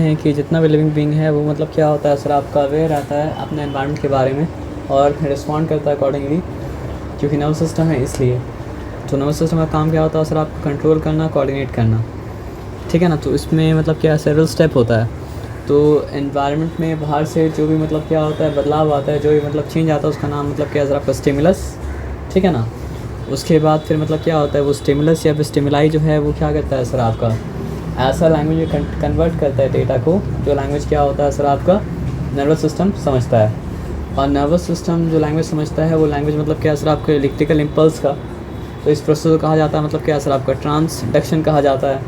हैं कि जितना भी लिविंग बीइंग है वो मतलब क्या होता है सर आपका अवेयर रहता है अपने एनवायरनमेंट के बारे में और रिस्पॉन्ड करता है अकॉर्डिंगली, क्योंकि नर्वस सिस्टम है इसलिए। तो नर्वस सिस्टम का काम क्या होता है सर आपको कंट्रोल करना, कोऑर्डिनेट करना, ठीक है ना। तो इसमें मतलब क्या सेवरल स्टेप होता है। तो एनवायरनमेंट में बाहर से जो भी मतलब क्या होता है बदलाव आता है, जो भी मतलब चेंज आता है उसका नाम मतलब क्या है सर आपका स्टिमुलस, ठीक है ना। उसके बाद फिर मतलब क्या होता है वो स्टिमुलस या फिर स्टिमुलाई जो है वो क्या करता है सर आपका ऐसा लैंग्वेज में कन्वर्ट करता है डेटा को, जो लैंग्वेज क्या होता है सर आपका नर्वस सिस्टम समझता है। और नर्वस सिस्टम जो लैंग्वेज समझता है वो लैंग्वेज मतलब क्या सर आपका इलेक्ट्रिकल इम्पल्स का, तो इस प्रोसेस को कहा जाता है मतलब क्या सर आपका ट्रांसडक्शन कहा जाता है।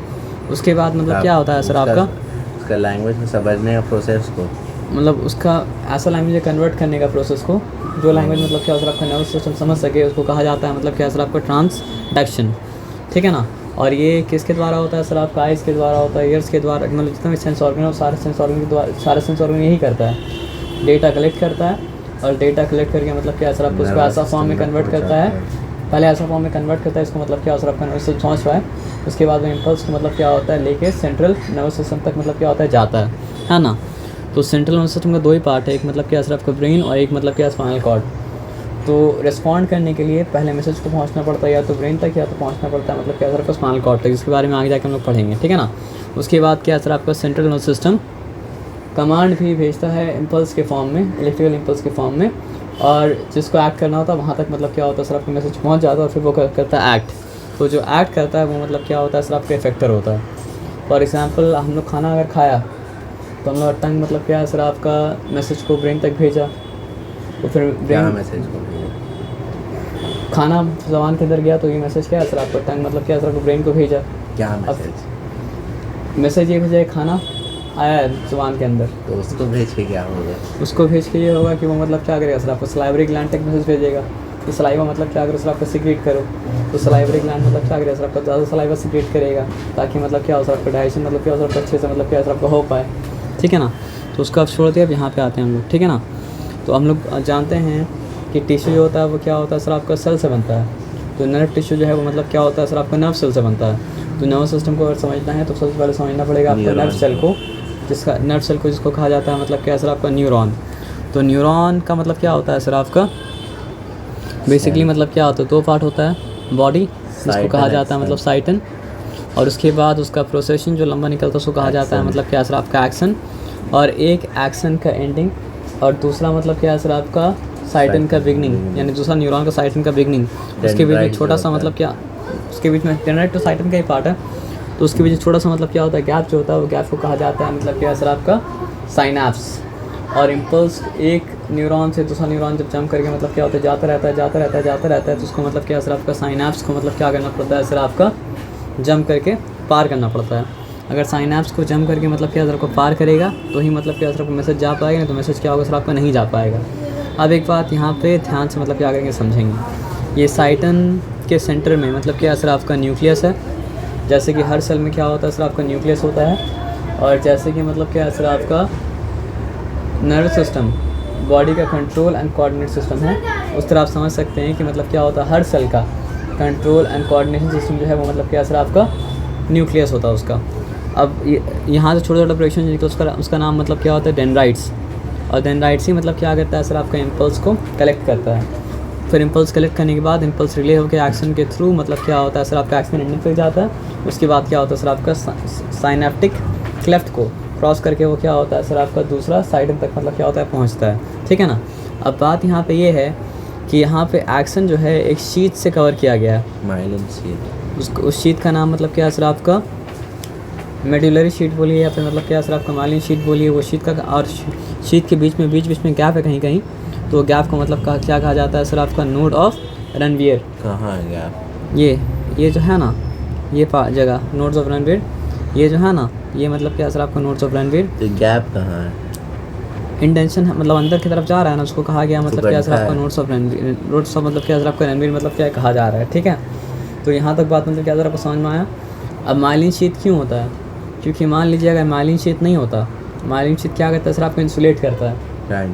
उसके बाद मतलब क्या होता है सर आपका उसका लैंग्वेज में समझने का प्रोसेस को, मतलब उसका ऐसा लैंग्वेज में कन्वर्ट करने का प्रोसेस को, जो लैंग्वेज मतलब क्या सर आपका नर्वस सिस्टम समझ सके, उसको कहा जाता है मतलब क्या सर आपका ट्रांसडक्शन, ठीक है ना। और ये किसके द्वारा होता है सर आपका आइज़ के द्वारा होता है, ईयर्स के द्वारा, मतलब जितना भी सेंस ऑर्गन है सारे सेंस ऑर्गन के द्वारा, सारे सेंस ऑर्गन यही करता है, डेटा कलेक्ट करता है। और डेटा कलेक्ट करके मतलब क्या सर आपको उसको ऐसा फॉर्म में कन्वर्ट करता है, पहले ऐसा फॉर्म में कन्वर्ट करता है इसको मतलब क्या सर आपका नर्वस सिस्टम समझ पाए। उसके बाद में इम्पल्स को मतलब क्या होता है लेके सेंट्रल नर्वस सिस्टम तक मतलब क्या होता है जाता है ना। तो सेंट्रल नर्वस सिस्टम का दो ही पार्ट है, एक मतलब क्या सर आपका ब्रेन और एक मतलब क्या स्पाइनल कॉर्ड। तो रिस्पॉन्ड करने के लिए पहले मैसेज को पहुंचना पड़ता है या तो ब्रेन तक या तो पहुंचना पड़ता है मतलब क्या सर आपका स्पाइनल कॉर्ड तक, जिसके बारे में आगे जाकर हम लोग पढ़ेंगे, ठीक है ना। उसके बाद क्या सर आपका सेंट्रल नर्वस सिस्टम कमांड भी भेजता है इम्पल्स के फॉर्म में, इलेक्ट्रिकल इम्पल्स के फॉर्म में, और जिसको एक्ट करना होता है वहाँ तक मतलब क्या होता है सर आपका मैसेज पहुँच जाता है और फिर वो करता है एक्ट। तो जो एक्ट करता है वो मतलब क्या होता है सर आपका इफेक्टर होता है। फॉर एग्जांपल हम लोग खाना अगर खाया तो हम लोग टंग मतलब क्या है सर आपका मैसेज को ब्रेन तक भेजा, तो फिर ब्रेन मैसेज को खाना ज़बान के अंदर गया तो ये मैसेज क्या है सर आपका टंग मतलब क्या है सर आपको ब्रेन को भेजा। क्या मैसेज ये भेजा खाना आया है ज़बान के अंदर, तो उसको भेज के क्या होगा, उसको भेज के ये होगा कि वो मतलब क्या करेगा सर आपको सलाइवरी ग्लैंड तक मैसेज भेजेगा कि सलाइवा मतलब क्या करो सर आपका सिक्रेट करो। तो सलाइवरी ग्लैंड मतलब क्या करेगा सर आपका ज़्यादा सलाइवा सिक्रेट करेगा ताकि मतलब क्या हो सर आपका डाइजेशन मतलब क्या हो सर आपका अच्छे से मतलब क्या सर आपका हो पाए, ठीक है ना। तो उसको आप छोड़ दिया, अब यहाँ पे आते हैं हम लोग, ठीक है ना। तो हम लोग जानते हैं कि टिश्यू जो होता है वो क्या होता है सर आपका सेल से बनता है। तो नर्व टिश्यू जो है वो मतलब क्या होता है सर आपका नर्व सेल से बनता है। तो नर्व सिस्टम को अगर समझना है तो सबसे पहले समझना पड़ेगा आपको नर्व सेल को, जिसका नर्व सेल को जिसको कहा जाता है मतलब क्या सर आपका न्यूरॉन। तो न्यूरॉन का मतलब क्या होता है सर आपका बेसिकली मतलब क्या होता है दो पार्ट होता है, बॉडी जिसको कहा जाता है मतलब साइटन, और उसके बाद उसका प्रोसेसिंग जो लंबा निकलता है उसको कहा जाता है मतलब क्या सर आपका एक्सन, और एक एक्सन का एंडिंग और दूसरा मतलब क्या सर आपका साइटन का बिगनिंग, यानी दूसरा न्यूरॉन का साइटन का बिगनिंग। उसके बीच में छोटा सा मतलब क्या उसके बीच में डेंड्राइट तो साइटन का ही पार्ट है, तो उसके बीच में छोटा सा मतलब क्या होता है गैप जो होता है वो गैप को कहा जाता है मतलब क्या सर आपका साइनैप्स। और इम्पल्स एक न्यूरॉन से दूसरा न्यूरॉन जब जंप करके मतलब क्या होता है जाता रहता है तो उसको मतलब क्या सर आपका साइनैप्स को मतलब क्या करना पड़ता है सर आपका जंप करके पार करना पड़ता है। अगर साइनैप्स को जंप करके मतलब क्या सर को पार करेगा तो ही मतलब क्या सर आपको मैसेज जा पाएगा, नहीं तो मैसेज क्या होगा सर आपका नहीं जा पाएगा। अब एक बात यहाँ पे ध्यान से मतलब क्या करेंगे समझेंगे, ये साइटन के सेंटर में मतलब क्या सर आपका न्यूक्लियस है, जैसे कि हर सेल में क्या होता है सर आपका न्यूक्लियस होता है, और जैसे कि मतलब क्या सर आपका नर्व सिस्टम बॉडी का कंट्रोल एंड कोऑर्डिनेट सिस्टम है, उस तरह आप समझ सकते हैं कि मतलब क्या होता है हर सेल का कंट्रोल एंड कोऑर्डिनेशन सिस्टम जो है वो मतलब क्या सर आपका न्यूक्लियस होता है उसका। अब यहाँ से छोटा छोटा प्रोडक्शन निकलता है उसका नाम मतलब क्या होता है डेंड्राइट्स, और डेंड्राइट्स ही मतलब क्या करता है सर आपका इम्पल्स को कलेक्ट करता है। फिर इम्पल्स कलेक्ट करने के बाद इम्पल्स रिले होकर एक्शन के थ्रू मतलब क्या होता है सर आपका एक्शन एंडिंग तक जाता है। उसके बाद क्या होता है सर आपका साइनेप्टिक क्लेफ्ट को क्रॉस करके वो क्या होता है सर आपका दूसरा साइडन तक मतलब क्या होता है पहुंचता है, ठीक है ना। अब बात यहाँ पे ये है कि यहाँ पे एक्शन जो है एक शीट से कवर किया गया है, माइलिन शीट। उस शीट का नाम मतलब क्या है सर आपका मेडुलरी शीट बोलिए या फिर मतलब क्या सर आपका माइलिन शीट बोलिए। वो शीट का और शीट के बीच में गैप है कहीं कहीं, तो वो गैप को मतलब क्या कहा जाता है सर आपका नोड ऑफ रनवियर। कहाँ है गैप? ये जो है ना ये जगह नोड्स ऑफ रनवियर, ये जो है ना ये मतलब क्या सर आपका नोड्स ऑफ रनवियर। तो गैप कहाँ है? इंटेंशन मतलब अंदर की तरफ जा रहा है ना, उसको कहा गया मतलब क्या सर आपका नोड्स ऑफ रनवियर। नोड्स ऑफ मतलब क्या सर आपका रनवियर मतलब क्या कहा जा रहा है, ठीक है। तो यहाँ तक बात मतलब क्या सर आपको समझ में आया। अब माइलिन शीट क्यों होता है, क्योंकि मान लीजिए अगर माइलिन शीट नहीं होता, माइलिन शीट क्या करता है सर आपको इंसुलेट करता है,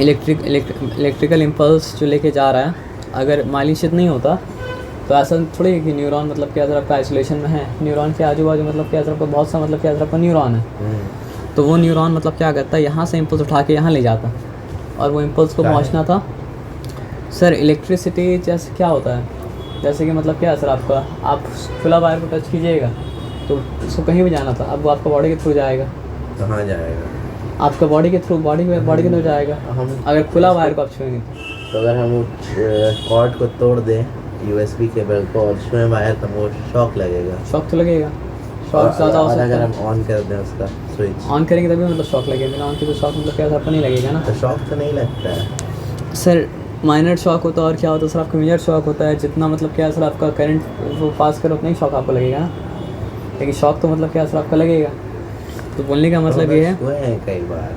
इलेक्ट्रिकल इम्पल्स जो लेके जा रहा है। अगर माइलिन शीट नहीं होता तो ऐसा थोड़ी है कि न्यूरॉन मतलब क्या आपका आइसोलेशन में है, न्यूरॉन के आजू बाजू मतलब क्या आपका बहुत सा मतलब क्या आपका न्यूरॉन है। तो वो न्यूरॉन मतलब क्या करता है, यहाँ से इम्पल्स उठा के यहाँ ले जाता, और वो इम्पल्स को पहुँचना था सर इलेक्ट्रिसिटी। जैसे क्या होता है, जैसे कि मतलब क्या है सर आपका, आप खुला वायर को टच कीजिएगा तो उसको कहीं भी जाना था, अब वो आपका बॉडी के थ्रू जाएगा। कहाँ जाएगा? आपका बॉडी के थ्रू, बॉडी के थ्रू जाएगा। हम अगर खुला वायर को आप छुएंगे तो अगर हम कॉर्ड को तोड़ दें यूएसबी केबल को और उसमें वायर तो वो शॉक लगेगा। शॉक तो लगेगा, शॉक ज़्यादा हो और सकता अगर है। हम ऑन कर दें उसका स्विच, ऑन करेंगे तभी मतलब शॉक लगेगा, बिना ऑन की तो शॉक मतलब क्या आपको नहीं लगेगा ना तो शॉक तो नहीं लगता है सर। माइनर शॉक होता है और क्या होता है सर आपका मेजर शॉक होता है। जितना मतलब क्या है सर आपका करंट वो पास करो उतना ही शॉक आपको लगेगा ना, लेकिन शॉक तो मतलब क्या है सर आपका लगेगा। तो बोलने का मतलब ये है हुए हैं कई बार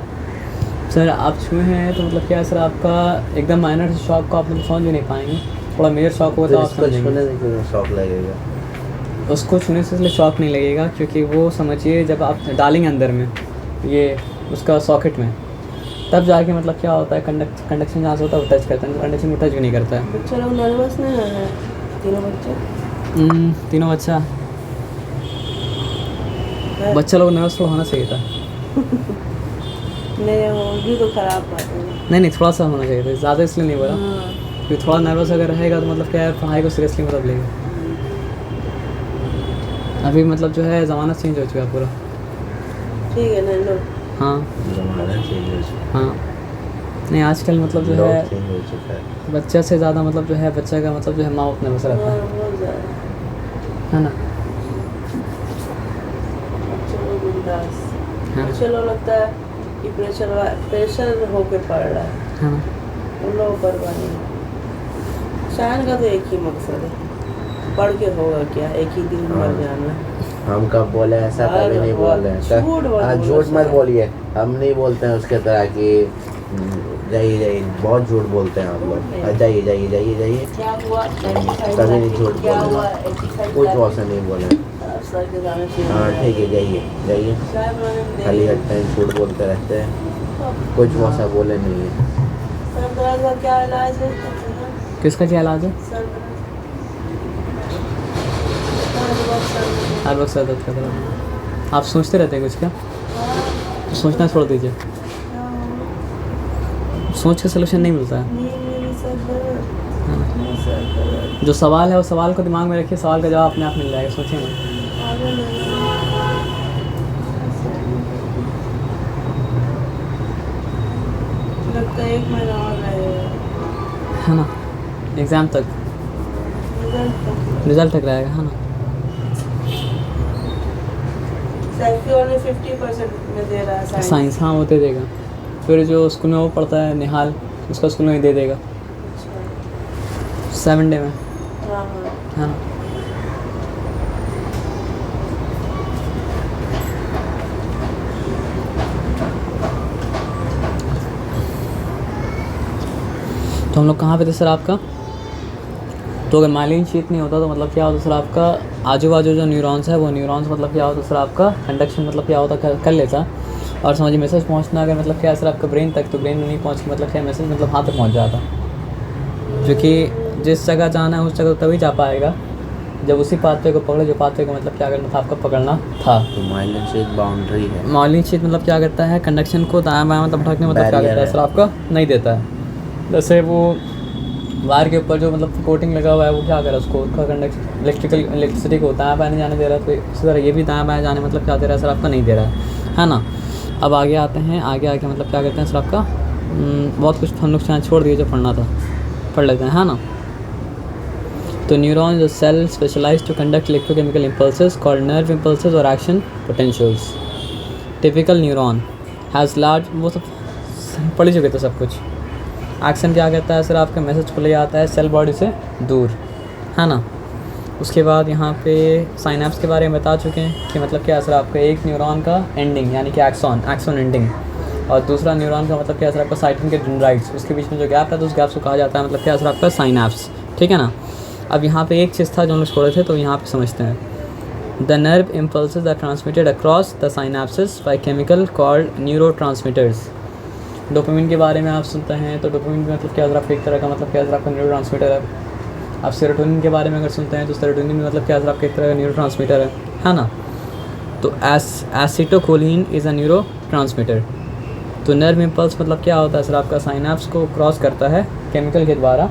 सर, आप छुए हैं तो मतलब क्या है सर आपका एकदम माइनर शॉक को आप मतलब समझ भी नहीं पाएंगे, थोड़ा मेजर शॉक होगा तो आप इसको समझेंगे। छूने से क्यों शॉक लगेगा? उसको छूने से इसलिए शॉक नहीं लगेगा क्योंकि वो समझिए जब आप डालेंगे अंदर में ये उसका सॉकेट में, तब जाके मतलब क्या होता है कंडक्शन जहाँ से होता है वो टच करता है, कंडक्शन में टच भी नहीं करता है। बच्चे लोग नर्वस नहीं है, तीनों बच्चे तीनों बच्चा लोग नर्वस थोड़ा होना चाहिए था। नहीं होगी तो खराब बात है। नहीं थोड़ा सा होना चाहिए था, ज़्यादा इसलिए नहीं बोला हाँ, क्योंकि थोड़ा नर्वस अगर रहेगा तो मतलब क्या है पढ़ाई को सीरियसली मतलब लेगा। अभी मतलब जो है ज़माना चेंज हो चुका है पूरा। ठीक है ना लो। हाँ जमाना चेंज हो चुका हाँ, नहीं आजकल मतलब जो है, है लोग चेंज हो चुका है। बच्चा से ज़्यादा मतलब जो है बच्चा का मतलब जो है माँ उतना बस रहता हाँ, बहुत ज़्यादा है ना। बच्चे लोग बिंदास। हाँ बच्चे लोग लगता है कि प्रेशर होके पड़ रहा है, हाँ उन लोगों पर बनी। शायद का तो एक ही मकसद है, पढ़ के होगा क्या, एक ही दिन मर जाना। हम कब बोले ऐसा कभी नहीं बोल रहे हैं। झूठ मत बोलिए, हम नहीं बोलते हैं उसके तरह की जाइए बहुत झूठ बोलते हैं हम लोग। जाइए जाइए जाइए जाइए, क्या हुआ? कभी नहीं झूठ क्या बोले, हुआ? कुछ वैसा नहीं बोले। सर के दाने हाँ ठीक है, जाइए जाइए, खाली हर टाइम झूठ बोलते रहते हैं, कुछ वैसा बोले नहीं है। सर दर्द का क्या इलाज है? किसका क्या इलाज है? सर हर वक्त सर दर्द का दर्द। आप सोचते रहते हैं कुछ क्या? तो सोचना छोड़ दीजिए, सोच के सलूशन नहीं मिलता है। जो सवाल है वो सवाल को दिमाग में रखिए, सवाल का जवाब अपने आप मिल जाएगा, सोचिए ना। लगता है 1 महीना और रहेगा, है ना, एग्ज़ाम तक, रिजल्ट तक रहेगा, है ना। सेल्फी वाले 50% में दे रहा है साइंस, हाँ वो दे देगा। फिर जो स्कूल में वो पढ़ता है निहाल, उसका स्कूल में ही दे देगा 7 डे में, हाँ हाँ। है ना। तो हम लोग कहाँ पे थे सर आपका? तो अगर माइलिन शीट नहीं होता तो मतलब क्या होता सर आपका, आजू बाजू जो न्यूरॉन्स है वो न्यूरॉन्स मतलब क्या होता सर आपका कंडक्शन मतलब क्या होता कर लेता, और समझिए मैसेज पहुंचना अगर मतलब क्या सर आपका ब्रेन तक, तो ब्रेन में नहीं पहुंच के मतलब क्या मैसेज मतलब हाथ तक पहुंच जाता, जो कि जिस जगह जाना है उस जगह तभी जा पाएगा जब उसी पाथवे को पकड़े जो पाथवे को मतलब क्या करना था आपका पकड़ना था। तो माइलिन शीट बाउंड्री है। माइलिन शीट मतलब क्या करता है, कंडक्शन को दायां बायां मतलब भटकने मतलब क्या करता है सर आपका नहीं देता है। जैसे वो वायर के ऊपर जो मतलब कोटिंग लगा हुआ है वो क्या कर रहा है उसको, उसका इलेक्ट्रिसिटी को दायां बायां नहीं जाने दे रहा है, तो इसी तरह ये भी दायां बायां जाने मतलब क्या दे रहा है सर आपका नहीं दे रहा है ना। अब आगे आते हैं, आगे आके मतलब क्या करते हैं सर आपका बहुत कुछ हम लोग यहाँ छोड़ दिए जो पढ़ना था, पढ़ लेते हैं, है ना। तो न्यूरॉन जो cell specialize to conduct electrochemical impulses called nerve impulses और action potentials. Typical neuron has large, वो सब पढ़ ही चुके थे सब कुछ। एक्शन क्या कहता है सर आपका, मैसेज को ले आता है सेल बॉडी से दूर, है ना। उसके बाद यहाँ पे साइनैप्स के बारे में बता चुके हैं कि मतलब क्या है सर आपका, एक न्यूरॉन का एंडिंग यानी कि एक्सॉन एंडिंग, और दूसरा न्यूरॉन का मतलब क्या है सर आपका साइटिन के डेंड्राइट्स, उसके बीच में जो गैप है तो उस गैप को कहा जाता है मतलब क्या है सर आपका साइनैप्स, ठीक है ना। अब यहाँ पे एक चीज़ था जो हम लोग छोड़े थे, तो यहाँ पे समझते हैं। The nerve impulses are transmitted across the synapses by chemical called neurotransmitters. Dopamine के बारे में आप सुनते हैं, तो डोपामिन मतलब क्या है आपका एक तरह का मतलब क्या है आपका न्यूरोट्रांसमीटर है। आप सेरोटोनिन के बारे में अगर सुनते हैं तो सेरोटोनिन मतलब क्या सर आपका एक तरह का न्यूरो ट्रांसमीटर है ना। तो एसिटोकोलिन इज़ अ न्यूरो ट्रांसमीटर। तो नर्व इम्पल्स मतलब क्या होता है सर आपका साइनेप्स को क्रॉस करता है केमिकल के द्वारा,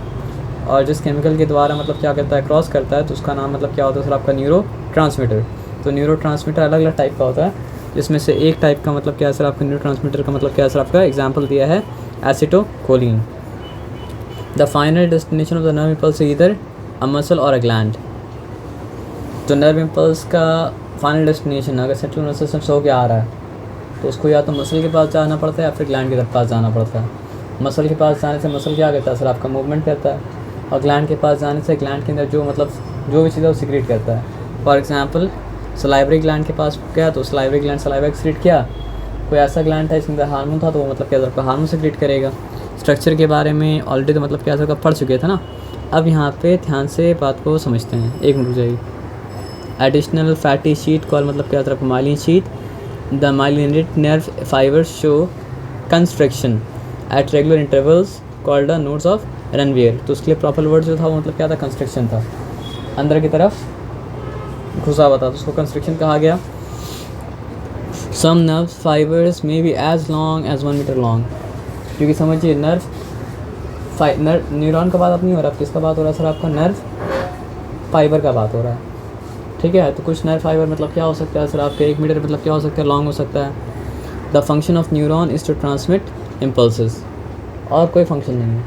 और जिस केमिकल के द्वारा मतलब क्या करता है क्रॉस करता है तो उसका नाम मतलब क्या होता है सर आपका न्यूरो ट्रांसमीटर। तो न्यूरो ट्रांसमीटर अलग अलग टाइप का होता है, जिसमें से एक टाइप का मतलब क्या है सर आपका न्यूरो ट्रांसमीटर का मतलब क्या है सर आपका एग्जाम्पल दिया है acetylcholine. The final destination of the nerve impulse either a muscle or a gland. तो नर्व इम्पल्स का फाइनल डेस्टिनेशन अगर सेंट्रल नर्वस सिस्टम से होकर आ रहा है तो उसको या तो मसल के पास जाना पड़ता है या फिर ग्लैंड के पास जाना पड़ता है। मसल के पास जाने से मसल क्या करता है सर आपका मूवमेंट करता है, और ग्लैंड के पास जाने से ग्लैंड के अंदर जो मतलब जो भी चीज़ है वो सिक्रेट करता है। फॉर एग्जांपल सलाइवरी ग्लैंड के पास गया तो सलाइवरी ग्लैंड सलाइवा एक्सक्रीट किया, कोई ऐसा ग्लैंड था जिसके अंदर हार्मोन था तो वो मतलब क्या आपका हार्मोन सिक्रेट करेगा। स्ट्रक्चर के बारे में ऑलरेडी तो मतलब क्या सर पढ़ चुके थे ना। अब यहाँ पे ध्यान से बात को समझते हैं, एक मिनट रुक जाइए। एडिशनल फैटी शीट कॉल मतलब क्या तरफ myelin sheath, the myelinated nerve fibre show construction at regular intervals called the nodes of Ranvier. तो उसके लिए प्रॉपर वर्ड जो था वो मतलब क्या था कंस्ट्रक्शन था, अंदर की तरफ घुसा हुआ था तो उसको कंस्ट्रक्शन कहा गया। Some nerve fibres may be as long as 1 metre long, क्योंकि समझिए न्यूरॉन का बात अब नहीं हो रहा, किसका बात हो रहा है सर आपका नर्व फाइबर का बात हो रहा है, ठीक है। तो कुछ नर्व फाइबर मतलब क्या हो सकता है सर आपके 1 मीटर मतलब क्या हो सकता है लॉन्ग हो सकता है। The function of neuron is to transmit impulses, और कोई फंक्शन नहीं है।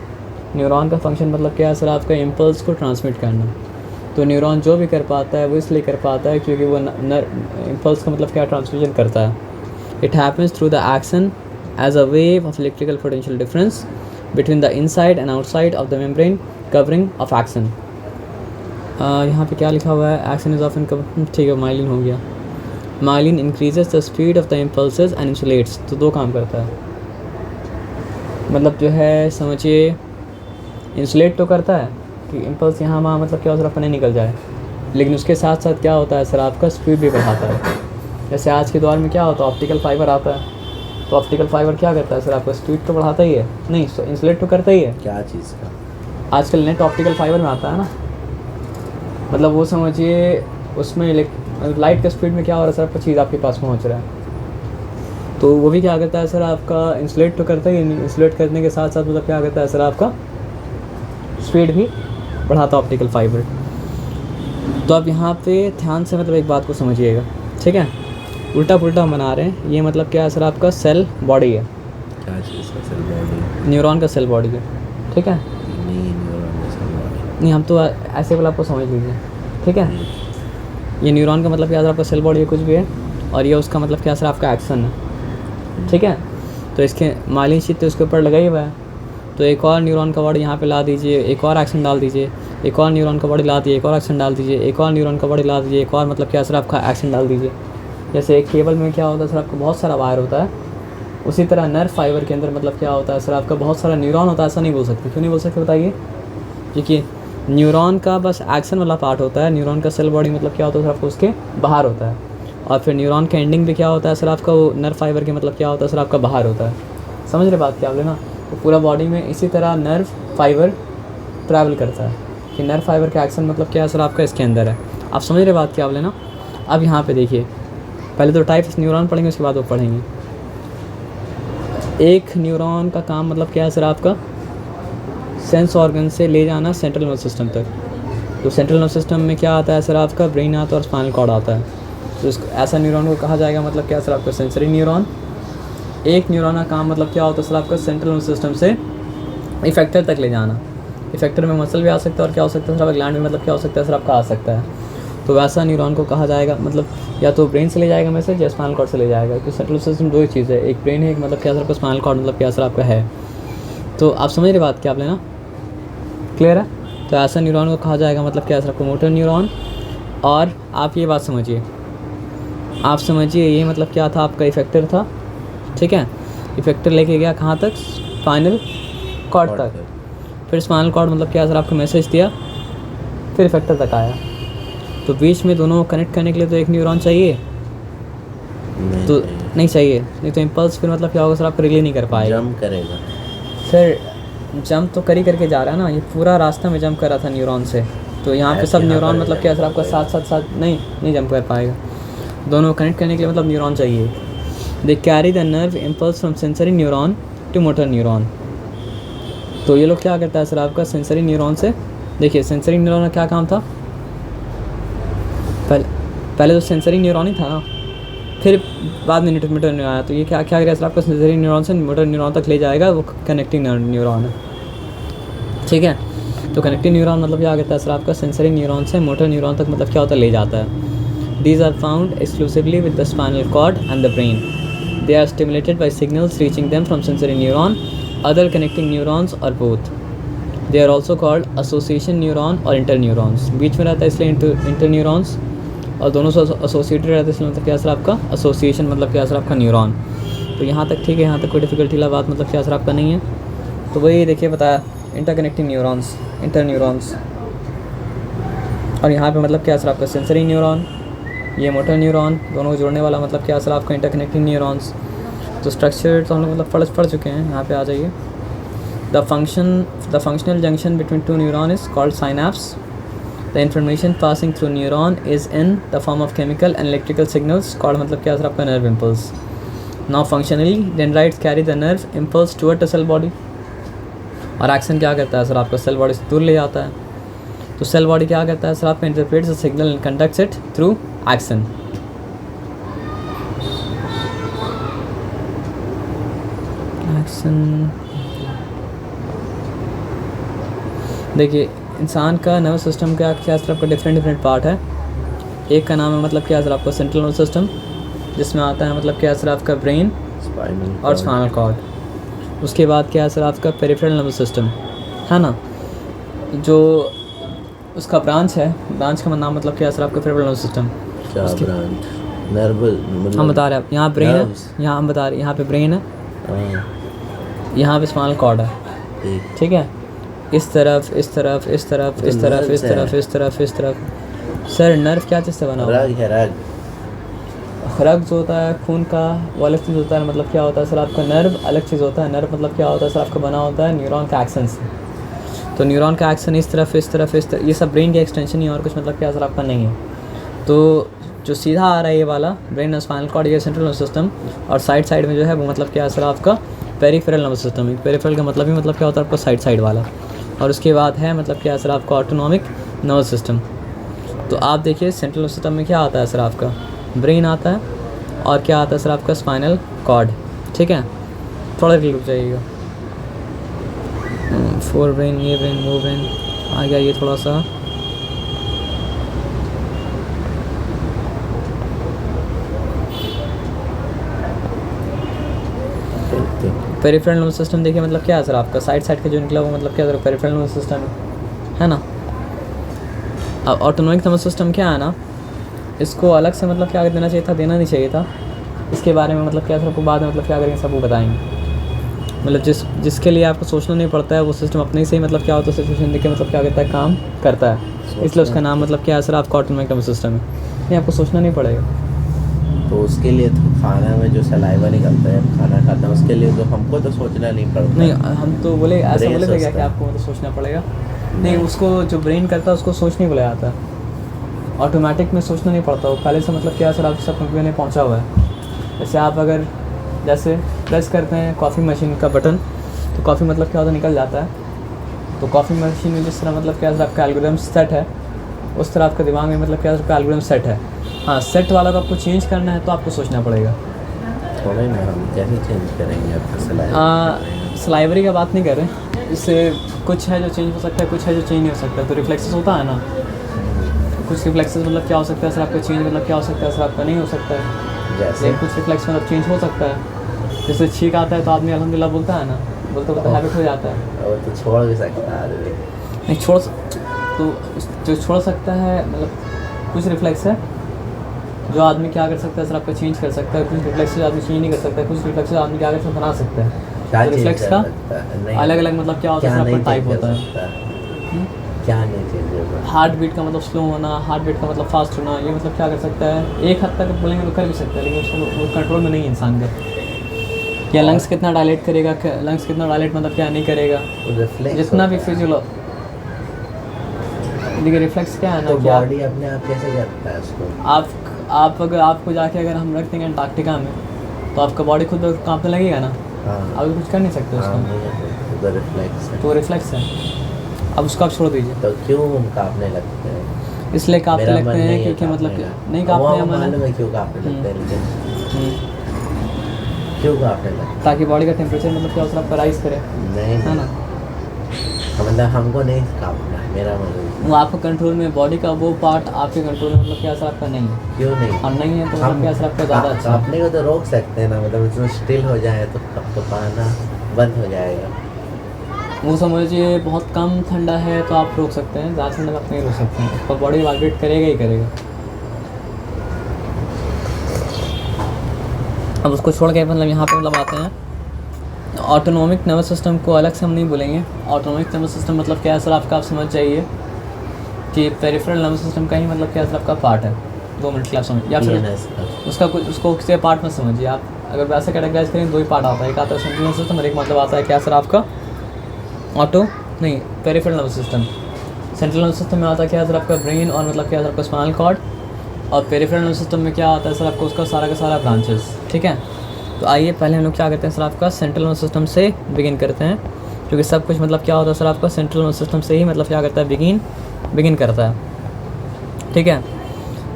न्यूरॉन का फंक्शन मतलब क्या है सर आपका इम्पल्स को ट्रांसमिट करना। तो न्यूरॉन जो भी कर पाता है वो इसलिए कर पाता है क्योंकि वो इम्पल्स का मतलब क्या ट्रांसमिशन करता है। It happens through the action as a wave of electrical potential difference between the inside and outside of the membrane covering of action. यहाँ पे क्या लिखा हुआ है, एक्शन इज ऑफन ठीक है, माइलिन हो गया। Myelin increases the speed of the impulses and insulates. तो दो काम करता है, मतलब जो है समझिए इंसुलेट तो करता है कि इम्पल्स यहाँ वहाँ मतलब क्या होता है अपने निकल जाए, लेकिन उसके साथ साथ क्या होता है सर आपका स्पीड भी बढ़ाता है। जैसे आज के दौर में क्या होता है ऑप्टिकल फाइबर आता है, तो ऑप्टिकल फाइबर क्या करता है सर आपका स्पीड तो बढ़ाता ही है, नहीं इंसुलेट तो करता ही है। क्या चीज़ का? आजकल नेट ऑप्टिकल फाइबर में आता है ना, मतलब वो समझिए उसमें लाइट का स्पीड में क्या हो रहा है सर आपका चीज़ आपके पास पहुंच रहा है, तो वो भी क्या करता है सर आपका इंसुलेट तो करता ही है। इंसुलेट करने के साथ साथ मतलब क्या करता है सर आपका स्पीड भी बढ़ाता है ऑप्टिकल फाइबर। तो आप यहाँ पे ध्यान से मतलब एक बात को समझिएगा, ठीक है। उल्टा पुल्टा बना रहे हैं, ये मतलब क्या है सर आपका सेल बॉडी है। क्या चीज़ का सेल बॉडी? न्यूरॉन का सेल बॉडी है, ठीक है। नहीं, न्यूरॉन का सेल बॉडी नहीं, हम तो ऐसे वाला आपको समझ लीजिए, ठीक है। ये न्यूरॉन का मतलब क्या सर आपका सेल बॉडी है कुछ भी है, और ये उसका मतलब क्या सर आपका एक्शन है, ठीक है। तो इसके माइलिन शीट तो इसके ऊपर लगा ही हुआ है, तो एक और न्यूरॉन का बॉडी यहाँ पे ला दीजिए, एक और एक्शन डाल दीजिए, एक और न्यूरॉन का बॉडी ला दीजिए, एक और एक्शन डाल दीजिए, एक और न्यूरॉन का बॉडी ला दीजिए, एक और मतलब क्या सर आपका एक्शन डाल दीजिए। जैसे एक केबल में क्या होता है सर आपका बहुत सारा वायर होता है, उसी तरह नर्व फाइबर के अंदर मतलब क्या होता है सर आपका बहुत सारा न्यूरॉन होता है। ऐसा नहीं बोल सकते, क्यों नहीं बोल सकते बताइए, क्योंकि न्यूरॉन का बस एक्शन वाला पार्ट होता है, न्यूरॉन का सेल बॉडी मतलब क्या होता है सर आपको उसके बाहर होता है, और फिर न्यूरॉन का एंडिंग भी क्या होता है सर आपका वो नर्व फाइबर के मतलब क्या होता है सर आपका बाहर होता है। समझ रहे बात क्या आप लेना। तो पूरा बॉडी में इसी तरह नर्व फाइबर ट्रैवल करता है कि नर्व फाइबर का एक्शन मतलब क्या है सर आपका इसके अंदर है। आप समझ रहे बात क्या आप लेना। अब यहाँ पे देखिए, पहले तो टाइप्स न्यूरॉन पढ़ेंगे, उसके बाद वो पढ़ेंगे। एक न्यूरॉन का काम मतलब क्या है सर आपका सेंस ऑर्गन से ले जाना सेंट्रल नर्वस सिस्टम तक। तो सेंट्रल नर्वस सिस्टम में क्या आता है सर आपका ब्रेन आता है और स्पाइनल कॉर्ड आता है। तो इसको ऐसा न्यूरॉन को कहा जाएगा मतलब क्या सर आपका सेंसरी न्यूरॉन। एक न्यूरॉन का काम मतलब क्या होता है सर आपका सेंट्रल नर्वस सिस्टम से इफेक्टर तक ले जाना। इफेक्टर में मसल भी आ सकता है और क्या हो सकता है सर आपका ग्लैंड में मतलब क्या हो सकता है सर आपका आ सकता है। तो वैसा न्यूरॉन को कहा जाएगा मतलब या तो ब्रेन से ले जाएगा मैसेज या स्पाइनल कॉर्ड से ले जाएगा, क्योंकि सेंट्रल सिस्टम दो ही चीज़ है, एक ब्रेन है, एक मतलब क्या सर आपका स्पाइनल कॉर्ड मतलब क्या सर आपका है। तो आप समझ रहे बात क्या आप लेना, क्लियर है। तो ऐसा न्यूरॉन को कहा जाएगा मतलब क्या सर आपको मोटर न्यूरॉन। और आप ये बात समझिए, आप समझिए ये मतलब क्या था आपका इफेक्टर था, ठीक है। इफेक्टर लेके गया कहाँ तक, स्पाइनल कॉर्ड तक, फिर स्पाइनल कॉर्ड मतलब क्या सर आपको मैसेज दिया, फिर इफेक्टर तक आया। तो बीच में दोनों को कनेक्ट करने के लिए तो एक न्यूरॉन चाहिए, तो नहीं चाहिए, नहीं तो इम्पल्स फिर मतलब क्या होगा सर आपको रिले नहीं कर पाएगा, जंप करेगा सर जंप तो कर ही करके जा रहा है ना, ये पूरा रास्ता में जंप कर रहा था न्यूरॉन से, तो यहाँ पे सब यहाँ न्यूरॉन पर मतलब क्या सर आपका साथ नहीं जंप कर पाएगा, दोनों कनेक्ट करने के लिए मतलब न्यूरॉन चाहिए। They carry the nerve impulse from sensory neuron to motor neuron. तो ये लोग क्या करता है सर आपका सेंसरी न्यूरॉन से, देखिए सेंसरी न्यूरॉन का क्या काम था, पहले तो सेंसरी न्यूरॉन ही था ना, फिर बाद में मोटर न्यूरॉन आया, तो ये क्या करेगा सर आपका सेंसरी न्यूरॉन से मोटर न्यूरॉन तक ले जाएगा, वो कनेक्टिंग न्यूरॉन है, ठीक है। तो कनेक्टिंग न्यूरॉन मतलब क्या करता है सर आपका सेंसरी न्यूरॉन से मोटर न्यूरॉन तक मतलब क्या होता है, ले जाता है। These are found exclusively with the spinal cord and the brain. They are stimulated by signals reaching them from sensory neuron, other connecting neurons or both. They are also called association neuron or interneurons, बीच में रहता है इसलिए inter neurons, और दोनों से associated रहता है इसलिए मतलब क्या सर आपका एसोसिएशन मतलब क्या सर आपका न्यूरॉन। तो यहाँ तक ठीक है, यहाँ तक कोई डिफिकल्टी वाला बात मतलब क्या सर आपका नहीं है। तो वही देखिए बताया इंटरकनेक्टिंग न्यूरॉन्स, इंटर न्यूरॉन्स, और यहाँ पे मतलब क्या सर आपका सेंसरी न्यूरॉन, ये मोटर न्यूरॉन, दोनों को जोड़ने वाला मतलब क्या सर आपका इंटरकनेक्टिंग न्यूरॉन्स। तो स्ट्रक्चर तो हम लोग मतलब पढ़ चुके हैं, यहाँ पे आ जाइए। The functional junction between two neuron is called synapse. The information passing through neuron is in the form of chemical and electrical signals called मतलब क्या सर आपका nerve impulse. Now functionally dendrites carry the nerve impulse toward the cell body, और action क्या करता है sir आपका cell body से दूर ले जाता है। तो सेल बॉडी क्या करता है सर आपका interprets the signal and conducts it through action. Action देखिए इंसान का नर्वस सिस्टम का क्या सर आपका डिफरेंट पार्ट है। एक का नाम है मतलब क्या सर आपका सेंट्रल नर्वस सिस्टम, जिसमें आता है मतलब क्या सर आपका ब्रेन और स्पाइनल कॉर्ड। उसके बाद क्या है सर आपका पेरिफेरल नर्वस सिस्टम है ना, जो उसका ब्रांच है, ब्रांच का नाम मतलब क्या है सर आपका पेरिफेरल नर्वस सिस्टम। हम बता रहे हैं यहाँ ब्रेन है, यहाँ हम बता रहे हैं यहाँ पे ब्रेन है, यहाँ पे स्पाइनल कॉर्ड है, ठीक है। इस तरफ इस तरफ इस तरफ इस तरफ इस तरफ इस तरफ इस तरफ। सर नर्व क्या चीज़ से बना हुआ है? रग जो होता है खून का वो अलग चीज़ होता है, मतलब क्या होता है सर आपका नर्व अलग चीज़ होता है। नर्व मतलब क्या होता है सर आपका बना होता है न्यूरॉन का एक्शन से। तो न्यूरॉन का एक्शन इस तरफ इस तरफ इस तरफ, ये सब ब्रेन की एक्सटेंशन ही और कुछ मतलब क्या सर आपका नहीं है। तो जो सीधा आ रहा है ये वाला ब्रेन स्पाइनल कॉर्ड, ये सेंट्रल नर्वस सिस्टम, और साइड में जो है वो मतलब क्या है सर आपका पेरिफेरल नर्वस सिस्टम। पेरिफेरल का मतलब ही मतलब क्या होता है आपका साइड वाला। और उसके बाद है मतलब क्या है सर आपका ऑटोनॉमिक नर्वस सिस्टम। तो आप देखिए सेंट्रल नर्वस सिस्टम में क्या आता है सर आपका ब्रेन आता है, और क्या आता है सर आपका स्पाइनल कॉर्ड, ठीक है। थोड़ा रुक जाइएगा, फोर ब्रेन, ये ब्रेन वो ब्रेन आ गया, ये थोड़ा सा पेरिफेरल नर्वस सिस्टम देखिए मतलब क्या है सर आपका साइड का जो निकला वो मतलब क्या है पेरिफेरल नर्वस सिस्टम है ना। अब ऑटोनॉमिक नर्वस सिस्टम क्या है ना, इसको अलग से मतलब क्या देना चाहिए था, देना नहीं चाहिए था। इसके बारे में मतलब क्या सर आपको बाद में मतलब क्या करेंगे सब वो बताएंगे। मतलब जिसके लिए आपको सोचना नहीं पड़ता है वो सिस्टम अपने से ही मतलब क्या होता है सिचुएशन देख के मतलब क्या करता है काम करता है, इसलिए उसका नाम मतलब क्या है सर आपका ऑटोनॉमिक नर्वस सिस्टम है। नहीं आपको सोचना नहीं पड़ेगा। तो उसके लिए तो खाना में जो सलाइवा निकलता है खाना खाता है उसके लिए तो हमको तो सोचना नहीं पड़ता। नहीं हम तो बोले ऐसा बोले थे क्या कि आपको मतलब सोचना पड़ेगा? नहीं, उसको जो ब्रेन करता है उसको सोच नहीं बुलाया जाता, ऑटोमेटिक में सोचना नहीं पड़ता, वो पहले से मतलब क्या सर आप सब कंप्यूटर में पहुंचा हुआ है। जैसे आप अगर जैसे प्रेस करते हैं कॉफ़ी मशीन का बटन तो कॉफ़ी मतलब क्या होता है निकल जाता है। तो कॉफ़ी मशीन में जिस तरह मतलब क्या सर आपका एल्गोरिथम सेट है उस तरह आपका दिमाग में मतलब क्या आपका एल्गोरिथम सेट है। हाँ सेट वाला तो आपको चेंज करना है तो आपको सोचना पड़ेगा। थोड़ा ना हम कैसे चेंज करेंगे आपका स्लाइवरी का बात नहीं कर रहे, इससे कुछ है जो चेंज हो सकता है, कुछ है जो चेंज नहीं हो सकता। तो रिफ्लेक्सेस होता है ना, कुछ रिफ्लेक्सेस मतलब क्या हो सकता है सर आपका चेंज मतलब क्या हो सकता है सर आपका नहीं हो सकता है। जैसे कुछ रिफ्लेक्स मतलब चेंज हो सकता है, जैसे छींक आता है तो आदमी अल्हम्दुलिल्लाह बोलता है ना, बोलते बोलते हैबिट हो जाता है। और तो छोड़ भी सकता है नहीं तो जो छोड़ सकता है मतलब कुछ रिफ्लेक्स है जो आदमी क्या कर सकता है सर आपका चेंज कर सकता है, कुछ रिफ्लेक्स आदमी चेंज नहीं कर सकता, कुछ रिफ्लेक्स आदमी क्या कर सकता है बना सकता है। तो रिफ्लेक्स का अलग अलग मतलब क्या होता है सर आपका टाइप होता है। क्या नहीं चेंज होगा? हार्ट बीट का मतलब स्लो होना, हार्ट बीट का मतलब फास्ट होना, ये मतलब क्या कर सकता है एक हद तक बोलेंगे तो कर भी सकता है, लेकिन उसको वो कंट्रोल में नहीं है इंसान का। या लंग्स कितना डायलेट करेगा, लंग्स कितना डायलेट मतलब क्या नहीं करेगा, रिफ्लेक्स जितना भी फिजियोलॉ देखिए रिफ्लेक्स क्या है ना तो कि बॉडी अपने आप कैसे करता है उसको? आप अगर आपको जाके अगर हम रख देंगे अंटार्कटिका में तो आपका बॉडी खुद कांपने लगेगा ना, हाँ आप कुछ कर नहीं सकते हाँ, उसको, नहीं कर सकते, तो रिफ्लेक्स है। तो रिफ्लेक्स है। अब उसको आप छोड़ दीजिए, तो क्यों हम कांपने लगते हैं? इसलिए कांपने मेरा लगते मन हैं नहीं है क्योंकि मतलब कांपने कि का। नहीं वो कांपने हमको का मन मालूम है है क्यों कांपने लगते हैं, लेकिन क्यों कांपने लगते हैं? ताकि बॉडी का टेम्परेचर मतलब क्या होता है आपका राइज करे, नहीं है ना। मतलब हमको नहीं कांपना है, मेरा मतलब वो आपका कंट्रोल में, बॉडी का वो पार्ट आपके कंट्रोल में मतलब क्या असर आपका नहीं है, क्यों नहीं? और नहीं है तो मतलब क्या असर आपका ज़्यादा अच्छा है। कांपने को तो रोक सकते हैं ना, मतलब इसमें स्टिल हो जाए तो कब तो पाना बंद हो जाएगा। वो समझिए बहुत कम ठंडा है तो आप रोक सकते हैं, ज़्यादा ठंडा आप नहीं रोक सकते हैं, तो बॉडी वाइब्रेट करेगा ही करेगा। अब उसको छोड़ के मतलब यहाँ पे मतलब आते हैं ऑटोनॉमिक नर्वस सिस्टम को, अलग से हम नहीं बोलेंगे। ऑटोनॉमिक नर्वस सिस्टम मतलब क्या है सर आपका, आप समझ जाइए कि पेरिफेरल नर्वस सिस्टम का ही मतलब क्या सर आपका पार्ट है। 2 मिनट के लिए आप समझ, या फिर PNS का। उसका कुछ उसको किसी पार्ट में समझिए आप। अगर वैसे कैटेगराइज करें 2 ही पार्ट आता है, एक आता है सेंट्रल नर्वस सिस्टम और एक मतलब आता है क्या सर आपका peripheral nervous system. Central nervous system में आता है क्या सर आपका ब्रेन और मतलब क्या सर आपका स्पाइनल कॉर्ड, और पेरिफेरल नर्वस सिस्टम में क्या आता है सर आपको उसका सारा का सारा ब्रांचेस। ठीक है, तो आइए पहले हम लोग क्या करते हैं सर आपका सेंट्रल नर्वस सिस्टम से बिगिन करते हैं, क्योंकि सब कुछ मतलब क्या होता है सर आपका सेंट्रल नर्वस सिस्टम से ही मतलब क्या करता है बिगिन करता है। ठीक है,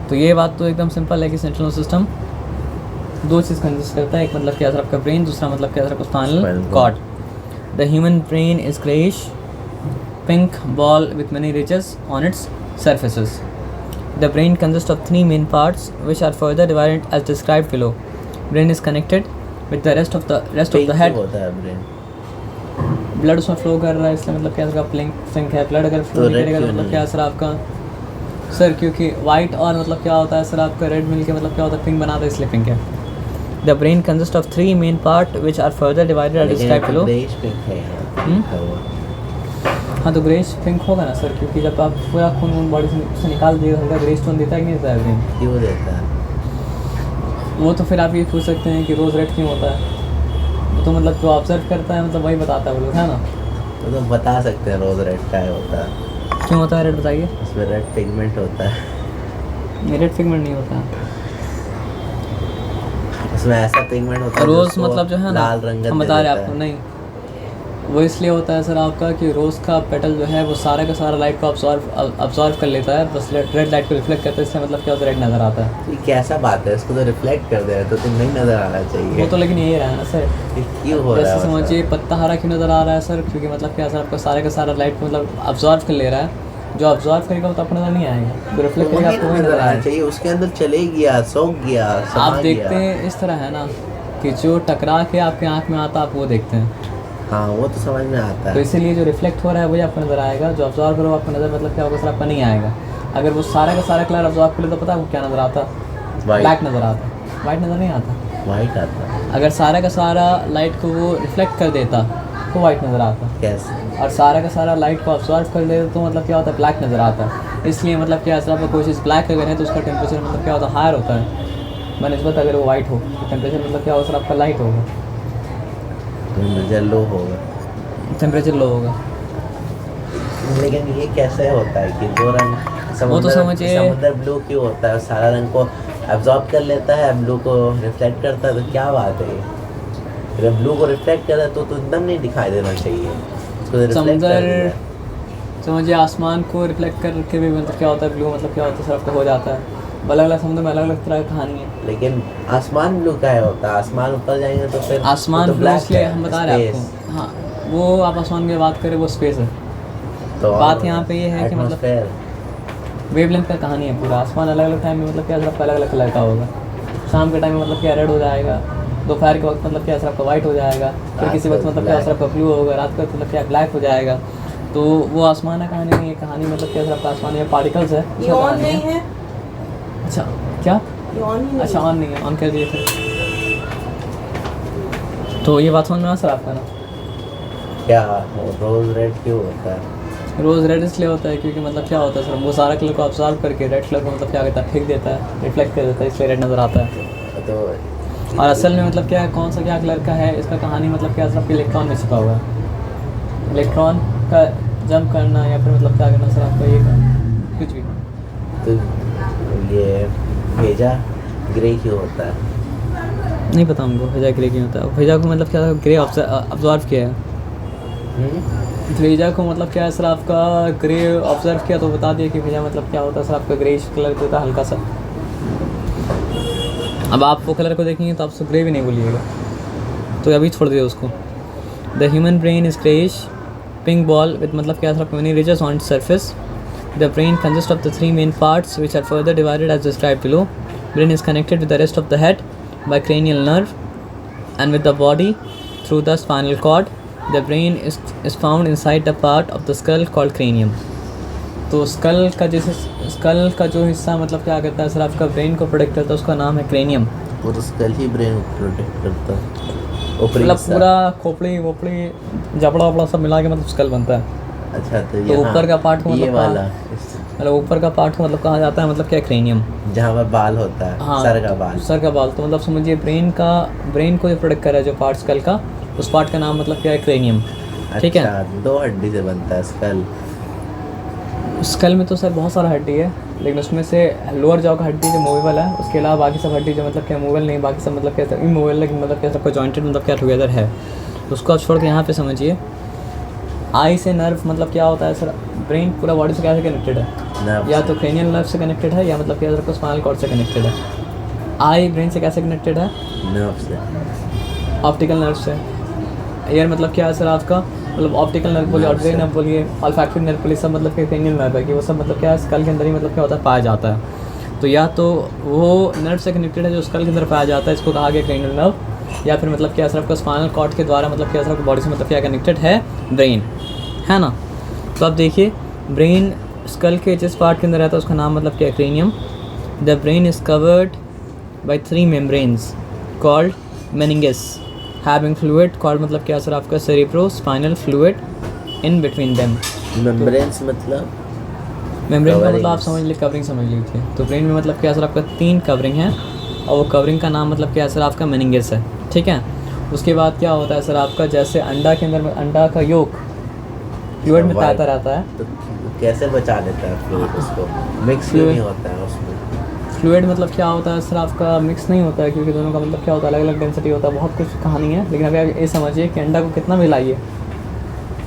तो ये बात तो एकदम सिंपल है कि सेंट्रल नर्वस सिस्टम 2 चीज़ कंसिस्ट करता है, एक मतलब क्या सर आपका ब्रेन, दूसरा मतलब क्या सर आपका spinal cord. The human brain is greyish pink ball with many ridges on its surfaces. The brain consists of 3 main parts which are further divided as described below. Brain is connected with the rest of the head. होता है brain, blood उसमें flow कर रहा है, इसलिए मतलब क्या sir आपका पिंक है। ब्लड अगर फ्लो तो नहीं red करेगा तो क्यों मतलब नहीं? क्या सर आपका सर, क्योंकि वाइट और मतलब क्या होता है सर आपका रेड मिल के मतलब क्या होता है पिंक बनाता है, इसलिए पिंक है। The brain consist of 3 main part which are further divided as described below. Greyish pink है यहाँ लिखा हुआ। हाँ, तो ग्रेइश पिंक होगा ना सर, क्योंकि जब आप पूरा खून बॉडी से निकाल दिएगा हल्का ग्रेइश टोन देता है कि नहीं देता है ब्रेन। क्यों देता है? वो तो फिर आप ये पूछ सकते हैं कि रोज़ रेड क्यों होता है, तो मतलब जो ऑब्जर्व करता है मतलब वही बताता है वो लोग, है ना। तो बता सकते हैं रोज रेड का होता है, क्यों होता है रेड बताइए। उसमें रेड पिगमेंट होता है, रेड पिगमेंट नहीं होता, उसमें ऐसा पिगमेंट होता है रोज़ जिसको मतलब जो है ना लाल रंगत हम दे बता रहे देता आपको, है। नहीं वो इसलिए होता है सर आपका कि रोज़ का पेटल जो है वो सारा का सारा लाइट को अब्जॉर्व कर लेता है, बस रेड लाइट को रिफ्लेक्ट करता है, इससे मतलब क्या होता है रेड नज़र आता है। ये कैसा बात है, इसको तो रिफ्लेक्ट कर दे तो नहीं नजर आना चाहिए। वो तो लेकिन यही रहा है ना सर, ये क्यों हो रहा जैसे है? समझिए पत्ता हरा क्यों नज़र आ रहा है सर, क्योंकि मतलब क्या सर आपका सारे का सारा लाइट को मतलब अब्जॉर्व कर ले रहा है। जो अब्जॉर्व करेगा वो तो आपको नज़र नहीं आएगा, जो रिफ्लेक्ट करेगा आपको वही नज़र आएगा। चाहिए, उसके अंदर चले गया, सोख गया, समा आप देखते गया। हैं इस तरह है ना कि जो टकरा के आपके आँख में आता है आप वो देखते हैं, हाँ वो तो समझ में आता तो है। इसीलिए जो रिफ्लेक्ट हो रहा है वही आपको नज़र आएगा, जो अब्जॉर्व करो आपको नज़र मतलब क्या होगा सर आपका नहीं आएगा। अगर वो सारा का सारा कलर अब्जॉर्व कर ले तो पता है आपको क्या नज़र आता, ब्लैक नज़र आता, वाइट नज़र नहीं आता। वाइट आता है अगर सारा का सारा लाइट को वो रिफ्लेक्ट कर देता तो वाइट नज़र आता, कैसे? और सारा का सारा लाइट को अब्जॉर्व कर देता तो मतलब क्या होता है ब्लैक नज़र आता है। इसलिए मतलब क्या सर आपका कोई चीज़ ब्लैक अगर है तो उसका टेम्परेचर मतलब क्या होता है हायर होता है बनस्बत अगर वो वाइट हो तो टेम्परेचर मतलब क्या होगा सर आपका लाइट होगा, मुझे लो होगा। टेम्परेचर लो होगा। लेकिन ये कैसे होता है कि दो रंग वो तो समझिए- समुद्र ब्लू क्यों होता है, सारा रंग को एब्जॉर्ब कर लेता है, ब्लू को रिफ्लेक्ट करता है, तो क्या बात है ये? अगर ब्लू को रिफ्लेक्ट कर रहा है तो एकदम नहीं दिखाई देना चाहिए, उसको रिफ्लेक्ट कर समुद्र दिया। समझिए आसमान को रिफ्लेक्ट करके भी मतलब क्या होता है ब्लू मतलब क्या होता है सर आपका हो जाता है। अलग अलग समुद्र में अलग अलग तरह की कहानी है। लेकिन आसमान ब्लू का है होता है, आसमान ऊपर जाएंगे तो फिर आसमान तो ब्लू black इसलिए है, हम बता रहे हैं space। आपको, हाँ वो आप आसमान की बात करें वो स्पेस है। तो बात यहाँ पे ये है कि मतलब atmosphere। वेवलेंथ का कहानी है पूरा। आसमान अलग अलग टाइम में मतलब क्या सर आपका अलग अलग कलर का होगा। शाम के टाइम में मतलब क्या रेड हो जाएगा, दोपहर के वक्त मतलब क्या सर आपका वाइट हो जाएगा, फिर रात किसी को वक्त मतलब क्या black। सर आपका ब्लू होगा, रात को मतलब क्या ब्लैक हो जाएगा। तो वो आसमान है कहानी नहीं है, कहानी मतलब क्या सर आपका आसमान में पार्टिकल्स है ये उसका ऑन कहानी नहीं है। है, अच्छा क्या, ये ऑन ही नहीं अच्छा है। ऑन नहीं है, ऑन कर दिए फिर। तो ये बात समझ में आ सर आपका ना, क्या रोज रेड क्यों होता है? रोज़ रेड इसलिए होता है क्योंकि मतलब क्या होता है सर वो सारा कलर को ऑब्जर्व करके रेड कलर को मतलब क्या करता है फेंक देता है, रिफ्लेक्ट कर देता है, इसलिए रेड नज़र आता है। तो और असल में मतलब क्या है, कौन सा क्या कलर का है, इसका कहानी मतलब क्या सर आपके इलेक्ट्रॉन में छिपा हुआ है। इलेक्ट्रॉन का जंप करना या फिर मतलब क्या करना सर आपका ये कुछ भी। तो ये भेजा ग्रे क्यों होता है? नहीं पता हमको भेजा ग्रे क्यों होता है। भेजा को मतलब क्या ग्रे ऑब्जर्व किया है। भेजा को मतलब क्या है सर आपका ग्रे ऑब्जर्व किया तो बता दिया कि भेजा मतलब क्या होता है सर आपका ग्रेइश कलर का होता है हल्का सा। अब आप वो कलर को देखेंगे तो आप उसको ग्रे भी नहीं बोलिएगा, तो अभी छोड़ दिए उसको। The human brain is greyish pink ball with मतलब क्या sir many ridges on its surface. The brain consists of the three main parts which are further divided as described below. Brain is connected with the rest of the head by cranial nerve and with the body through the spinal cord. The brain is found inside the part of the skull called cranium. तो school का जो हिस्सा मतलब क्या करता है sir आपका brain को प्रोटेक्ट करता है, उसका नाम है क्रेनियम। वो तो स्कल ही ब्रेन प्रोटेक्ट करता है। मतलब पूरा खोपड़ी वोपड़ी जबड़ा वबड़ा सब मिला के मतलब स्कल बनता है। अच्छा तो ऊपर का पार्ट को ये मतलब वाला मतलब ऊपर का पार्ट को मतलब कहा जाता है मतलब क्या क्रेनियम, जहाँ पर बाल होता है। हाँ सर का बाल। सर का बाल तो मतलब समझिए ब्रेन को जो प्रोटेक्ट कर रहा है जो पार्ट स्कल का, उस पार्ट का नाम मतलब क्या है क्रेनियम। ठीक है, अच्छा, 2 हड्डी से बनता है स्कल। स्कल में तो सर बहुत सारा हड्डी है, लेकिन उसमें से लोअर जॉ का हड्डी जो मूवेबल है, उसके अलावा बाकी सब हड्डी जो मतलब क्या मूवेबल नहीं, बाकी सब मतलब क्या इमूवेबल, लेकिन मतलब क्या सबका जॉइंटेड मतलब क्या टुगेदर है। उसको आप छोड़ के यहाँ पे समझिए आई से नर्व मतलब क्या होता है सर, ब्रेन पूरा बॉडी से कैसे कनेक्टेड है, या तो क्रेनियल नर्व से कनेक्टेड है या मतलब क्या सर स्पाइनल कॉर्ड से कनेक्टेड है। आई ब्रेन से कैसे कनेक्टेड है, नर्व से, ऑप्टिकल नर्व से। ईयर मतलब क्या है सर आपका, मतलब ऑप्टिकल नर्व बोलिए, ऑडिटरी नर्व बोलिए, ऑल्फैक्टरी नर्व बोलिए, सब मतलब क्या क्रेनियल नर्व है कि वो सब मतलब क्या है स्कल के अंदर ही मतलब क्या होता है पाया जाता है। तो या तो वो नर्व से कनेक्टेड है जो स्कल के अंदर पाया जाता है, इसको कहा गया क्रेनियल नर्व, या फिर मतलब क्या सर आपका स्पाइनल कॉर्ड के द्वारा मतलब क्या सर आपकी बॉडी से मतलब क्या कनेक्टेड है ब्रेन, है ना। तो आप देखिए ब्रेन स्कल के जिस पार्ट के अंदर रहता है उसका नाम मतलब क्या cranium. The brain is covered by 3 membranes called meninges having fluid called मतलब क्या सर आपका cerebrospinal fluid in between them. Membranes मतलब मेम्ब्रेन का मतलब आप समझ लीजिए कवरिंग समझ लीजिए। तो ब्रेन में मतलब क्या सर आपका 3 कवरिंग है और वो कवरिंग का नाम मतलब क्या सर आपका मेनिंगस है। ठीक है, उसके बाद क्या होता है सर आपका, जैसे अंडा के अंदर अंडा का योक फ्लूइड में तैरता रहता है, तो कैसे बचा लेता है फ्लूइड उसको, मिक्स क्यों नहीं होता है उसमें? फ्लूइड मतलब क्या होता है सर आपका मिक्स नहीं होता है, क्योंकि दोनों का मतलब क्या होता है अलग अलग डेंसिटी होता है, बहुत कुछ कहानी है। लेकिन अभी आप ये समझिए कि अंडा को कितना भी लाइए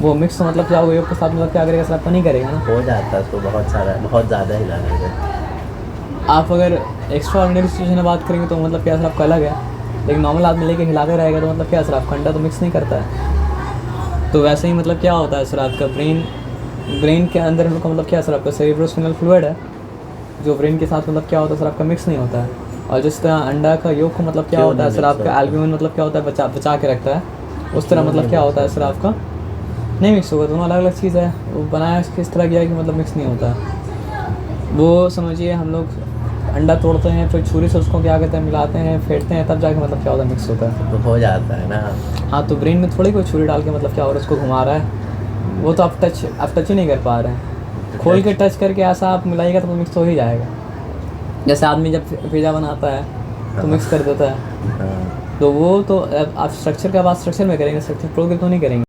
वो मिक्स तो मतलब क्या होगा योग के साथ मतलब क्या करेगा सर आपका नहीं करेगा ना, हो जाता है उसको बहुत ज़्यादा हिलाने से। आप अगर एक्स्ट्रा ऑर्डिनरी सिचुएशन में बात करेंगे तो मतलब क्या सर आपका अलग है, लेकिन नॉर्मल आदमी लेके हिलाते रहेगा तो मतलब क्या सर आपका अंडा तो मिक्स नहीं करता है। तो वैसे ही मतलब क्या होता है सर आपका ब्रेन के अंदर हम लोग का मतलब क्या सर आपका सेरिब्रोस्पाइनल फ्लूइड है जो ब्रेन के साथ मतलब क्या होता है सर आपका मिक्स नहीं होता है। और जिस तरह अंडा का योग को मतलब क्या होता है सर आपका एल्ब्यूमिन मतलब क्या होता है बचा के रखता है, उस तरह मतलब क्या होता है सर आपका नहीं मिक्स होगा, दोनों अलग अलग चीज़ है। वो बनाया किस तरह किया कि मतलब मिक्स नहीं होता है। वो समझिए हम लोग अंडा तोड़ते हैं फिर छुरी से उसको क्या कहते हैं मिलाते हैं फेंटते हैं तब जाके मतलब क्या होता है मिक्स होता है। तो हो जाता है ना। हाँ, तो ब्रेन में थोड़ी कोई छुरी डाल के मतलब क्या हो रहा है उसको घुमा रहा है, वो तो आप टच ही नहीं कर पा रहे हैं। खोल के टच करके ऐसा आप मिलाइएगा तो वो मिक्स हो ही जाएगा। जैसे आदमी जब पिज़्ज़ा बनाता है तो मिक्स कर देता है, तो वो तो आप स्ट्रक्चर का बात स्ट्रक्चर में करेंगे, स्ट्रक्चर प्रोग्राम तो नहीं करेंगे।